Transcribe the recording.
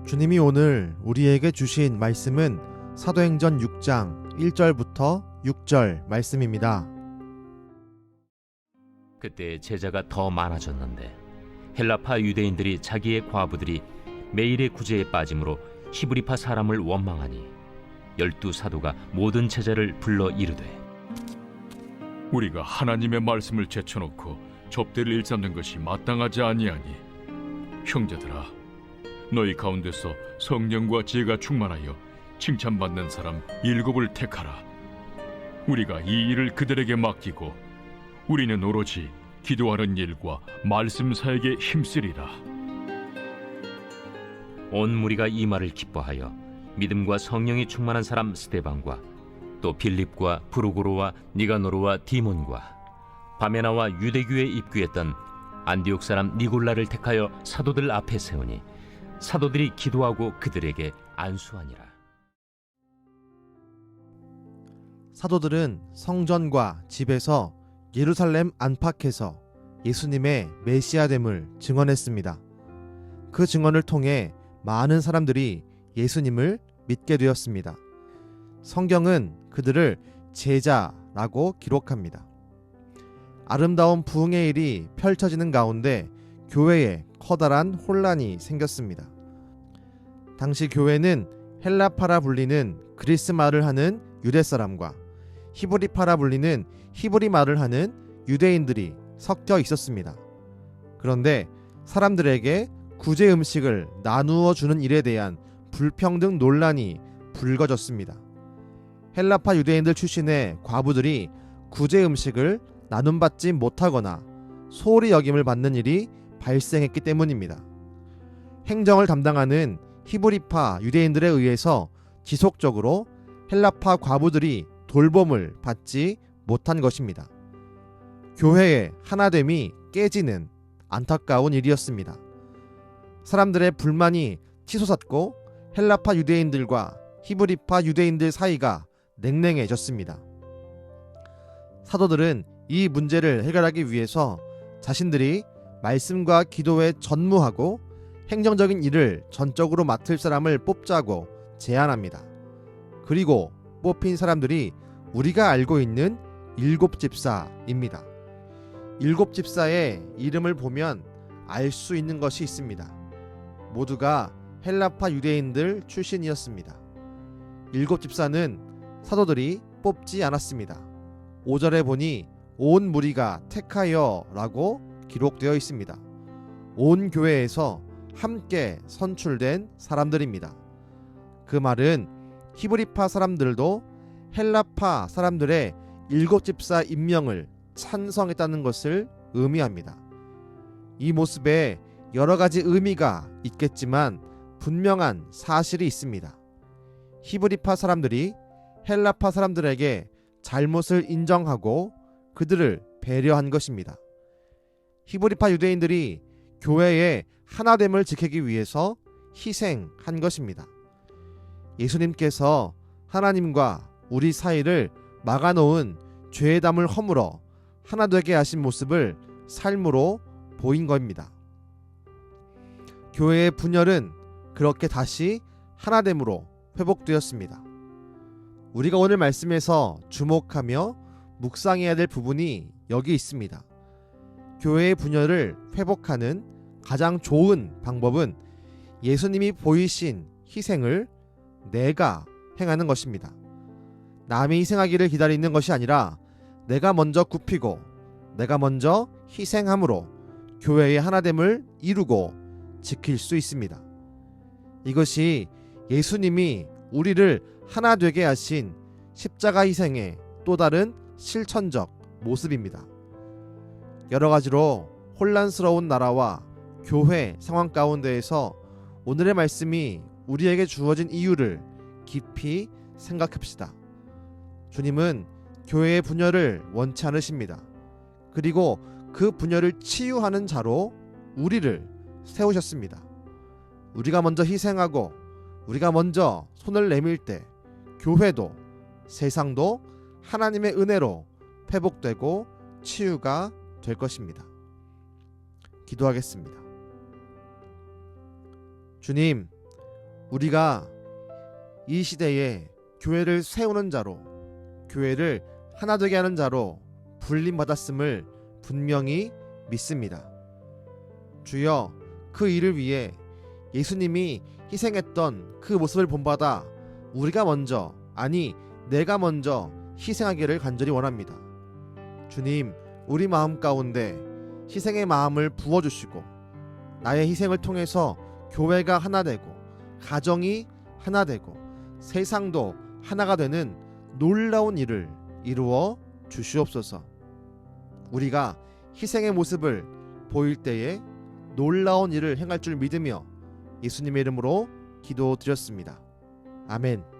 주님이 오늘 우리에게 주신 말씀은 사도행전 6장 1절부터 6절 말씀입니다. 그때 제자가 더 많아졌는데 헬라파 유대인들이 자기의 과부들이 매일의 구제에 빠짐으로 히브리파 사람을 원망하니 12사도가 모든 제자를 불러 이르되, 우리가 하나님의 말씀을 제쳐놓고 접대를 일삼는 것이 마땅하지 아니하니, 형제들아, 너희 가운데서 성령과 지혜가 충만하여 칭찬받는 사람 7을 택하라. 우리가 이 일을 그들에게 맡기고 우리는 오로지 기도하는 일과 말씀 사역에 힘쓰리라. 온 무리가 이 말을 기뻐하여 믿음과 성령이 충만한 사람 스데반과 또 빌립과 브루고로와 니가노르와 디몬과 바메나와 유대교에 입교했던 안디옥 사람 니골라를 택하여 사도들 앞에 세우니 사도들이 기도하고 그들에게 안수하니라. 사도들은 성전과 집에서 예루살렘 안팎에서 예수님의 메시아됨을 증언했습니다. 그 증언을 통해 많은 사람들이 예수님을 믿게 되었습니다. 성경은 그들을 제자라고 기록합니다. 아름다운 부흥의 일이 펼쳐지는 가운데 교회에 커다란 혼란이 생겼습니다. 당시 교회는 헬라파라 불리는 그리스 말을 하는 유대 사람과 히브리파라 불리는 히브리 말을 하는 유대인들이 섞여 있었습니다. 그런데 사람들에게 구제 음식을 나누어 주는 일에 대한 불평등 논란이 불거졌습니다. 헬라파 유대인들 출신의 과부들이 구제 음식을 나눔받지 못하거나 소홀히 여김을 받는 일이 발생했기 때문입니다. 행정을 담당하는 히브리파 유대인들에 의해서 지속적으로 헬라파 과부들이 돌봄을 받지 못한 것입니다. 교회의 하나됨이 깨지는 안타까운 일이었습니다. 사람들의 불만이 치솟았고 헬라파 유대인들과 히브리파 유대인들 사이가 냉랭해졌습니다. 사도들은 이 문제를 해결하기 위해서 자신들이 말씀과 기도에 전무하고 행정적인 일을 전적으로 맡을 사람을 뽑자고 제안합니다. 그리고 뽑힌 사람들이 우리가 알고 있는 7집사입니다. 7집사의 이름을 보면 알 수 있는 것이 있습니다. 모두가 헬라파 유대인들 출신이었습니다. 7집사는 사도들이 뽑지 않았습니다. 5절에 보니 온 무리가 택하여 라고 기록되어 있습니다. 온 교회에서 함께 선출된 사람들입니다. 그 말은 히브리파 사람들도 헬라파 사람들의 7집사 임명을 찬성했다는 것을 의미합니다. 이 모습에 여러 가지 의미가 있겠지만 분명한 사실이 있습니다. 히브리파 사람들이 헬라파 사람들에게 잘못을 인정하고 그들을 배려한 것입니다. 히브리파 유대인들이 교회의 하나됨을 지키기 위해서 희생한 것입니다. 예수님께서 하나님과 우리 사이를 막아놓은 죄담을 허물어 하나 되게 하신 모습을 삶으로 보인 겁니다. 교회의 분열은 그렇게 다시 하나됨으로 회복되었습니다. 우리가 오늘 말씀에서 주목하며 묵상해야 될 부분이 여기 있습니다. 교회의 분열을 회복하는 가장 좋은 방법은 예수님이 보이신 희생을 내가 행하는 것입니다. 남이 희생하기를 기다리는 것이 아니라 내가 먼저 굽히고 내가 먼저 희생함으로 교회의 하나됨을 이루고 지킬 수 있습니다. 이것이 예수님이 우리를 하나 되게 하신 십자가 희생의 또 다른 실천적 모습입니다. 여러 가지로 혼란스러운 나라와 교회 상황 가운데에서 오늘의 말씀이 우리에게 주어진 이유를 깊이 생각합시다. 주님은 교회의 분열을 원치 않으십니다. 그리고 그 분열을 치유하는 자로 우리를 세우셨습니다. 우리가 먼저 희생하고 우리가 먼저 손을 내밀 때 교회도 세상도 하나님의 은혜로 회복되고 치유가 될 것입니다. 기도하겠습니다. 주님, 우리가 이 시대에 교회를 세우는 자로, 교회를 하나 되게 하는 자로 불림받았음을 분명히 믿습니다. 주여, 그 일을 위해 예수님이 희생했던 그 모습을 본받아 우리가 먼저, 아니 내가 먼저 희생하기를 간절히 원합니다. 주님, 우리 마음 가운데 희생의 마음을 부어주시고 나의 희생을 통해서 교회가 하나 되고 가정이 하나 되고 세상도 하나가 되는 놀라운 일을 이루어 주시옵소서. 우리가 희생의 모습을 보일 때에 놀라운 일을 행할 줄 믿으며 예수님의 이름으로 기도드렸습니다. 아멘.